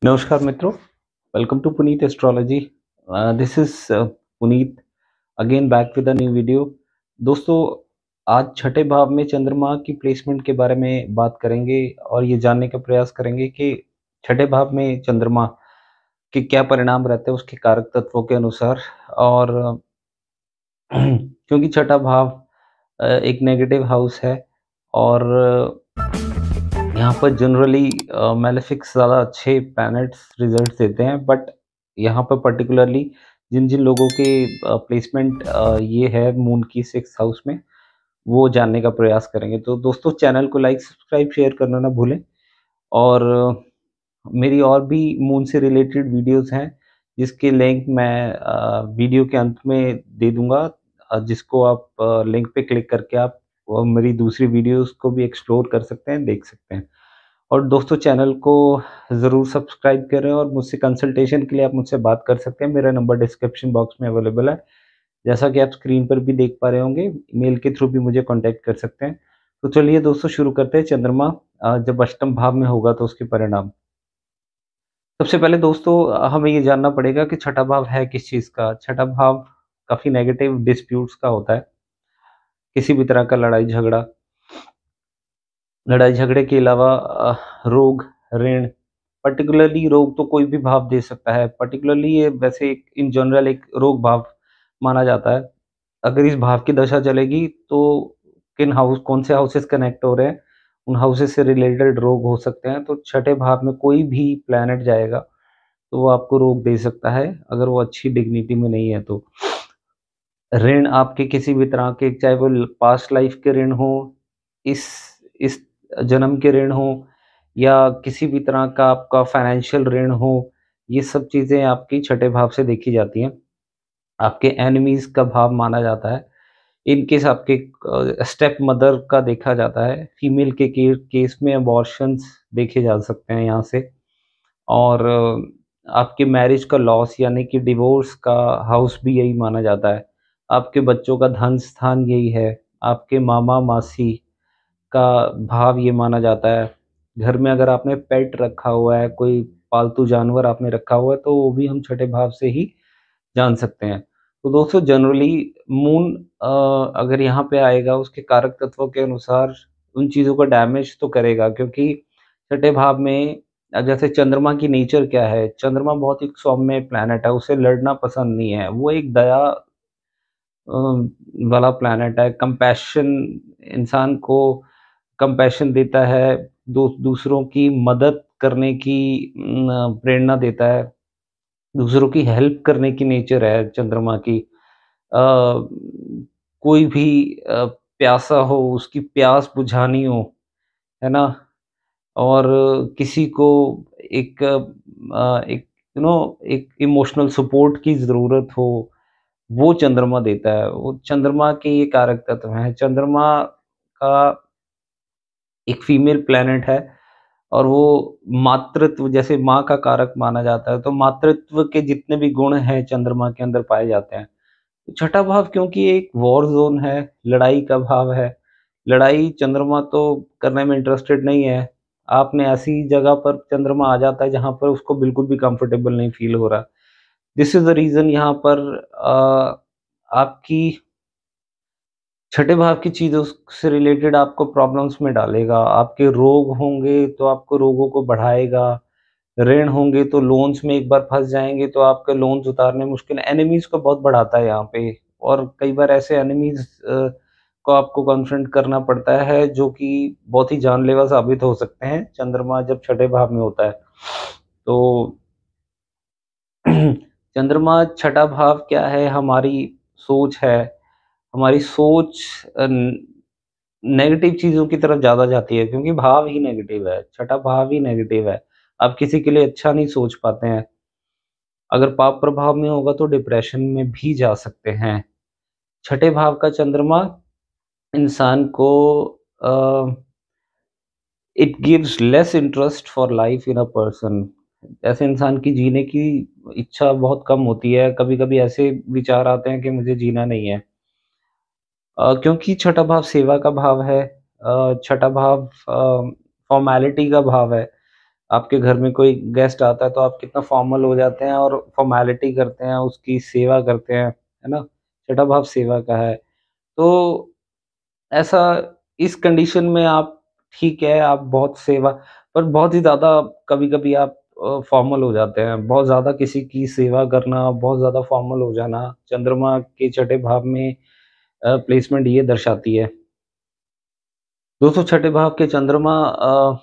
नमस्कार मित्रों, welcome to Puneet astrology. This is Puneet again back with a new video. दोस्तों, आज छठे भाव में चंद्रमा की प्लेसमेंट के बारे में बात करेंगे और ये जानने का प्रयास करेंगे कि छठे भाव में चंद्रमा के क्या परिणाम रहते हैं उसके कारक तत्वों के अनुसार। और क्योंकि छठा भाव एक नेगेटिव हाउस है और यहाँ पर जनरली मैलेफिक्स ज़्यादा अच्छे प्लैनेट्स रिजल्ट्स देते हैं, बट यहाँ पर पर्टिकुलरली जिन जिन लोगों के प्लेसमेंट ये है मून की सिक्स हाउस में, वो जानने का प्रयास करेंगे। तो दोस्तों, चैनल को लाइक सब्सक्राइब शेयर करना ना भूलें। और मेरी और भी मून से रिलेटेड वीडियोस हैं जिसके लिंक मैं वीडियो के अंत में दे दूंगा, जिसको आप लिंक पे क्लिक करके आप मेरी दूसरी वीडियोस को भी एक्सप्लोर कर सकते हैं, देख सकते हैं। और दोस्तों, चैनल को ज़रूर सब्सक्राइब करें और मुझसे कंसल्टेशन के लिए आप मुझसे बात कर सकते हैं। मेरा नंबर डिस्क्रिप्शन बॉक्स में अवेलेबल है। जैसा कि आप स्क्रीन पर भी देख पा रहे होंगे, मेल के थ्रू भी मुझे कॉन्टैक्ट कर सकते हैं। तो चलिए दोस्तों, शुरू करते हैं। चंद्रमा जब अष्टम भाव में होगा तो उसके परिणाम। सबसे पहले दोस्तों, हमें ये जानना पड़ेगा कि छठा भाव है किस चीज़ का। छठा भाव काफ़ी नेगेटिव डिस्प्यूट्स का होता है, किसी भी तरह का लड़ाई झगड़े के अलावा रोग, ऋण। पर्टिकुलरली रोग तो कोई भी भाव दे सकता है। पर्टिकुलरली ये वैसे एक इन जनरल एक रोग भाव माना जाता है। अगर इस भाव की दशा चलेगी तो किन हाउस कौन से हाउसेस कनेक्ट हो रहे हैं, उन हाउसेस से रिलेटेड रोग हो सकते हैं। तो छठे भाव में कोई भी प्लैनेट जाएगा तो वो आपको रोग दे सकता है, अगर वो अच्छी डिग्निटी में नहीं है तो। ऋण आपके किसी भी तरह के, चाहे वो पास्ट लाइफ के ऋण हो, इस इस जन्म के ऋण हो, या किसी भी तरह का आपका फाइनेंशियल ऋण हो, ये सब चीज़ें आपकी छठे भाव से देखी जाती हैं। आपके एनिमीज़ का भाव माना जाता है। इन केस आपके स्टेप मदर का देखा जाता है। फीमेल के केस में अबॉर्शंस देखे जा सकते हैं यहाँ से। और आपके मैरिज का लॉस यानी कि डिवोर्स का हाउस भी यही माना जाता है। आपके बच्चों का धन स्थान यही है। आपके मामा-मासी का भाव ये माना जाता है। घर में अगर आपने पेट रखा हुआ है, कोई पालतू जानवर आपने रखा हुआ है, तो वो भी हम छठे भाव से ही जान सकते हैं। तो दोस्तों, जनरली मून अगर यहाँ पे आएगा उसके कारक तत्वों के अनुसार उन चीज़ों को डैमेज तो करेगा, क्योंकि छठे भाव में जैसे चंद्रमा की नेचर क्या है, चंद्रमा बहुत एक सौम्य प्लैनेट है, उसे लड़ना पसंद नहीं है। वो एक दया वाला प्लैनेट है। कंपैशन, इंसान को कंपैशन देता है, दूसरों की मदद करने की प्रेरणा देता है। दूसरों की हेल्प करने की नेचर है चंद्रमा की। कोई भी प्यासा हो, उसकी प्यास बुझानी हो, है ना? और किसी को एक एक इमोशनल सपोर्ट की ज़रूरत हो, वो चंद्रमा देता है। वो चंद्रमा के ये कारक तत्व हैं। चंद्रमा का एक फीमेल प्लैनेट है और वो मातृत्व, जैसे माँ का कारक माना जाता है, तो मातृत्व के जितने भी गुण हैं चंद्रमा के अंदर पाए जाते हैं। तो छठा भाव क्योंकि एक वॉर ज़ोन है, लड़ाई का भाव है। लड़ाई चंद्रमा तो करने में इंटरेस्टेड नहीं है। आपने ऐसी जगह पर चंद्रमा आ जाता है जहाँ पर उसको बिल्कुल भी कंफर्टेबल नहीं फ़ील हो रहा। दिस इज़ द रीज़न यहाँ पर आपकी छठे भाव की चीज़ों से रिलेटेड आपको प्रॉब्लम्स में डालेगा। आपके रोग होंगे तो आपको रोगों को बढ़ाएगा। ऋण होंगे तो लोन्स में एक बार फँस जाएँगे तो आपके लोन्स उतारने मुश्किल है। एनिमीज़ को बहुत बढ़ाता है यहाँ पे। और कई बार ऐसे एनिमीज़ को आपको कन्फ्रंट करना पड़ता है जो कि बहुत ही जानलेवा साबित हो सकते हैं, चंद्रमा जब छठे भाव में होता है। तो चंद्रमा छठा भाव क्या है? हमारी सोच है। हमारी सोच नेगेटिव चीज़ों की तरफ ज़्यादा जाती है, क्योंकि भाव ही नेगेटिव है, छठा भाव ही नेगेटिव है। आप किसी के लिए अच्छा नहीं सोच पाते हैं। अगर पाप प्रभाव में होगा तो डिप्रेशन में भी जा सकते हैं। छठे भाव का चंद्रमा इंसान को uh, it gives less interest for life in a person. ऐसे इंसान की जीने की इच्छा बहुत कम होती है। कभी-कभी ऐसे विचार आते हैं कि मुझे जीना नहीं है। क्योंकि छठा भाव सेवा का भाव है। छठा भाव फॉर्मेलिटी का भाव है। आपके घर में कोई गेस्ट आता है तो आप कितना फॉर्मल हो जाते हैं और फॉर्मेलिटी करते हैं, उसकी सेवा करते हैं, है ना? छठा भाव सेवा का है। तो ऐसा इस कंडीशन में आप ठीक है, आप बहुत सेवा पर बहुत ही ज़्यादा कभी-कभी आप फॉर्मल हो जाते हैं। बहुत ज़्यादा किसी की सेवा करना, बहुत ज़्यादा फॉर्मल हो जाना, चंद्रमा के छठे भाव में प्लेसमेंट ये दर्शाती है। दोस्तों छठे भाव के चंद्रमा अ,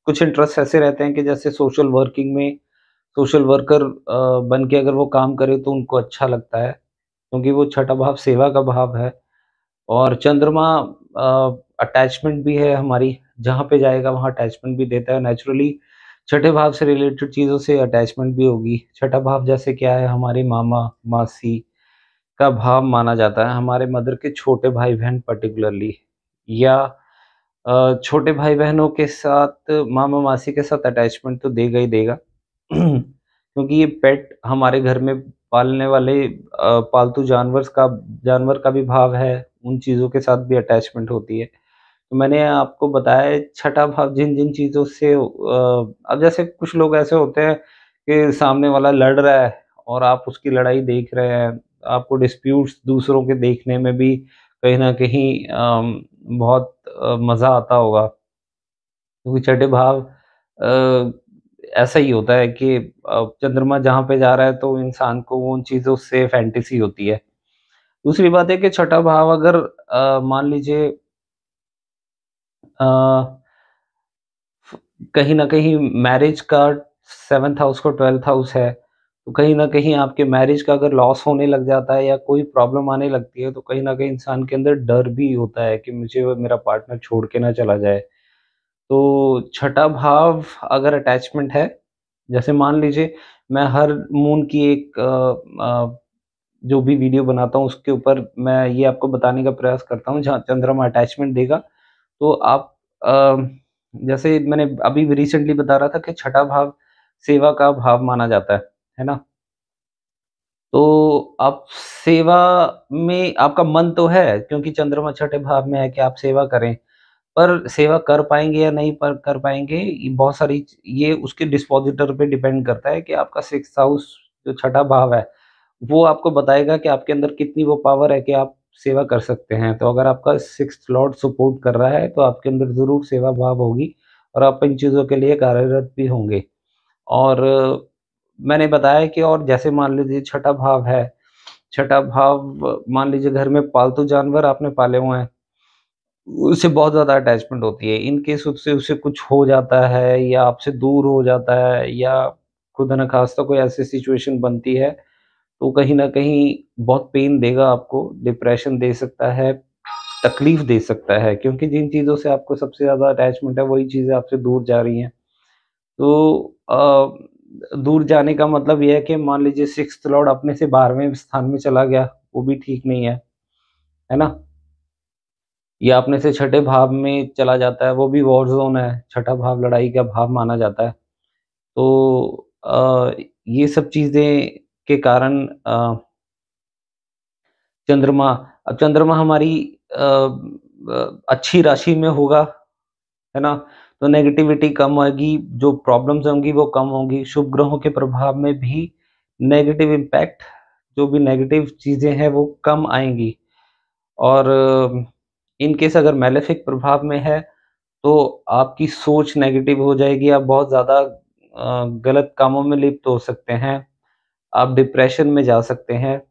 कुछ इंटरेस्ट ऐसे रहते हैं कि जैसे सोशल वर्किंग में सोशल वर्कर बन के अगर वो काम करे तो उनको अच्छा लगता है, क्योंकि वो छठा भाव सेवा का भाव है। और चंद्रमा अटैचमेंट भी है हमारी, जहाँ पे जाएगा वहाँ अटैचमेंट भी देता है नेचुरली। छठे भाव से रिलेटेड चीज़ों से अटैचमेंट भी होगी। छठा भाव जैसे क्या है, हमारे मामा, मासी का भाव माना जाता है, हमारे मदर के छोटे भाई-बहन पर्टिकुलरली, या छोटे भाई-बहनों के साथ मामा-मासी के साथ अटैचमेंट तो देगा ही देगा। क्योंकि ये पेट हमारे घर में पालने वाले पालतू जानवर का भी भाव है, उन चीज़ों के साथ भी अटैचमेंट होती है। तो मैंने आपको बताया है छठा भाव जिन-जिन चीज़ों से अब जैसे कुछ लोग ऐसे होते हैं कि सामने वाला लड़ रहा है और आप उसकी लड़ाई देख रहे हैं, आपको डिस्प्यूट्स दूसरों के देखने में भी कहीं न कहीं बहुत मज़ा आता होगा। क्योंकि छठे भाव ऐसा ही होता है कि चंद्रमा जहाँ पे जा रहा है तो इंसान को उन चीज़ों से फैंटेसी होती है। दूसरी बात है कि छठा भाव अगर मान लीजिए अ, कहीं न कहीं मैरिज का 7th हाउस को 12th हाउस है, तो कहीं न कहीं आपके मैरिज का अगर लॉस होने लग जाता है या कोई प्रॉब्लम आने लगती है, तो कहीं न कहीं इंसान के अंदर डर भी होता है कि मुझे वो मेरा पार्टनर छोड़ के ना चला जाए। तो छठा भाव अगर अटैचमेंट है, जैसे मान लीजिए मैं हर मून की एक जो भी वीडियो बनाता हूँ उसके ऊपर मैं ये आपको बताने का प्रयास करता हूँ जहाँ चंद्रमा अटैचमेंट देगा, तो आप जैसे मैंने अभी रिसेंटली बता रहा था कि छठा भाव सेवा का भाव माना जाता है ना? तो आप सेवा में आपका मन तो है क्योंकि चंद्रमा छठे भाव में है कि आप सेवा करें। पर सेवा कर पाएँगे या नहीं पर कर पाएँगे, ये बहुत सारी ये उसके डिस्पोज़िटर पे डिपेंड करता है कि आपका 6th हाउस जो छठा भाव है, वो आपको बताएगा कि आपके अंदर कितनी वो पावर है कि आप सेवा कर सकते हैं। तो अगर आपका 6th लॉर्ड सपोर्ट कर रहा है, तो आपके अंदर ज़रूर सेवा भाव होगी और आप इन चीज़ों के लिए कार्यरत भी होंगे। और मैंने बताया कि और जैसे मान लीजिए छठा भाव है, छठा भाव मान लीजिए घर में पालतू जानवर आपने पाले हुए हैं, उससे बहुत ज़्यादा अटैचमेंट होती है। इन केस उससे उसे कुछ हो जाता है या आपसे दूर हो जाता है या खुदा न ख़ास्ता कोई ऐसी सिचुएशन बनती है, तो कहीं न कहीं बहुत पेन देगा आपको, डिप्रेशन दे सकता है, तकलीफ़ दे सकता है क्योंकि जिन चीज़ों से आपको सबसे ज़्यादा अटैचमेंट है, वही चीज़ें आपसे दूर जा रही हैं। तो दूर जाने का मतलब ये है कि मान लीजिए 6th लॉर्ड अपने से 12वें स्थान में चला गया, वो भी ठीक नहीं है ना? या अपने से छठे भाव में चला जाता है, वो भी वॉर ज़ोन है, छठा भाव लड़ाई का भाव माना जाता है। तो ये सब चीज़ें के कारण चंद्रमा अब चंद्रमा हमारी अच्छी राशि में होगा, है ना? तो नेगेटिविटी कम होगी, जो प्रॉब्लम्स होंगी वो कम होंगी, शुभ ग्रहों के प्रभाव में भी नेगेटिव इम्पैक्ट जो भी नेगेटिव चीज़ें हैं वो कम आएँगी और इन केस अगर मैलेफिक प्रभाव में है तो आपकी सोच नेगेटिव हो जाएगी, आप बहुत ज़्यादा गलत कामों में लिप्त हो सकते हैं, आप डिप्रेशन में जा सकते हैं,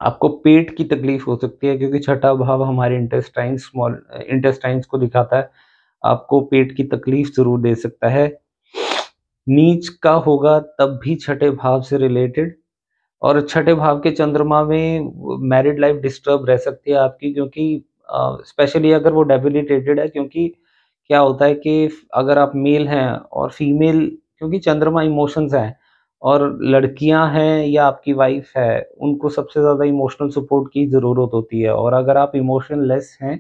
आपको पेट की तकलीफ़ हो सकती है क्योंकि छठा भाव हमारे इंटेस्टाइन्स को दिखाता है, आपको पेट की तकलीफ़ ज़रूर दे सकता है। नीच का होगा तब भी छठे भाव से रिलेटेड और छठे भाव के चंद्रमा में मैरिड लाइफ़ डिस्टर्ब रह सकती है आपकी क्योंकि स्पेशली अगर वो डेबिलिटेटेड है क्योंकि क्या होता है कि अगर आप मेल हैं और फीमेल क्योंकि चंद्रमा इमोशंस हैं और लड़कियां हैं या आपकी वाइफ है, उनको सबसे ज़्यादा इमोशनल सपोर्ट की ज़रूरत होती है और अगर आप इमोशनलेस हैं,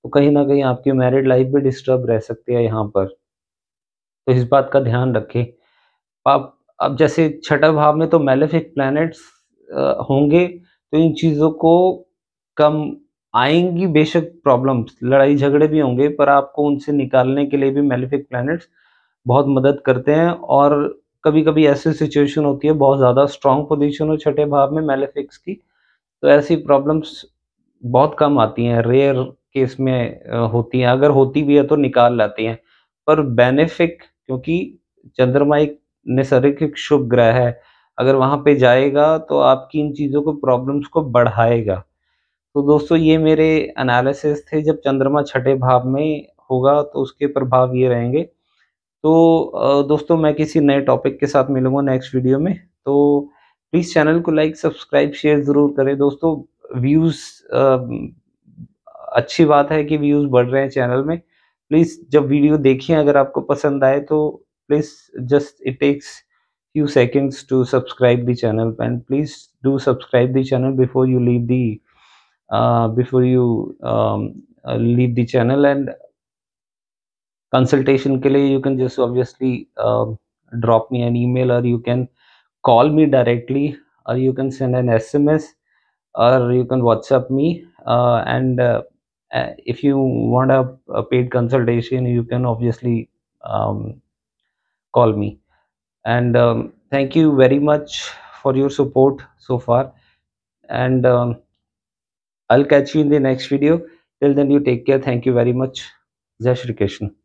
तो कहीं न कहीं आपकी मैरिड लाइफ़ भी डिस्टर्ब रह सकती है यहाँ पर। तो इस बात का ध्यान रखें। आप अब जैसे छठा भाव में तो मैलेफिक प्लैनेट्स होंगे, तो इन चीज़ों को कम आएँगी बेशक प्रॉब्लम्स, लड़ाई-झगड़े भी होंगे, पर आपको उनसे निकालने के लिए भी मैलेफिक प्लैनेट्स बहुत मदद करते हैं। और कभी-कभी ऐसी सिचुएशन होती है बहुत ज़्यादा स्ट्रॉन्ग पोज़ीशन हो छठे भाव में मैलेफिक्स की, तो ऐसी प्रॉब्लम्स बहुत कम आती हैं, रेयर केस में होती हैं, अगर होती भी है तो निकाल लाती हैं। पर बेनिफिक, क्योंकि चंद्रमा एक नैसर्गिक शुभ ग्रह है, अगर वहाँ पे जाएगा तो आपकी इन चीज़ों को प्रॉब्लम्स को बढ़ाएगा। तो दोस्तों ये मेरे एनालिसिस थे, जब चंद्रमा छठे भाव में होगा तो उसके प्रभाव ये रहेंगे। तो दोस्तों मैं किसी नए टॉपिक के साथ मिलूँगा नेक्स्ट वीडियो में, तो प्लीज़ चैनल को लाइक, सब्सक्राइब, शेयर ज़रूर करें दोस्तों। व्यूज़ अच्छी बात है कि व्यूज़ बढ़ रहे हैं चैनल में। प्लीज़ जब वीडियो देखिए, अगर आपको पसंद आए तो please just it takes few seconds to subscribe the channel, and please do subscribe the channel before you leave the before you leave the channel. And consultation के लिए you can just obviously drop me an email, or you can call me directly, or you can send an SMS, or you can WhatsApp me. And if you want a paid consultation, you can obviously call me. And thank you very much for your support so far. And I'll catch you in the next video. Till then, you take care. Thank you very much. Jai Shri Krishna.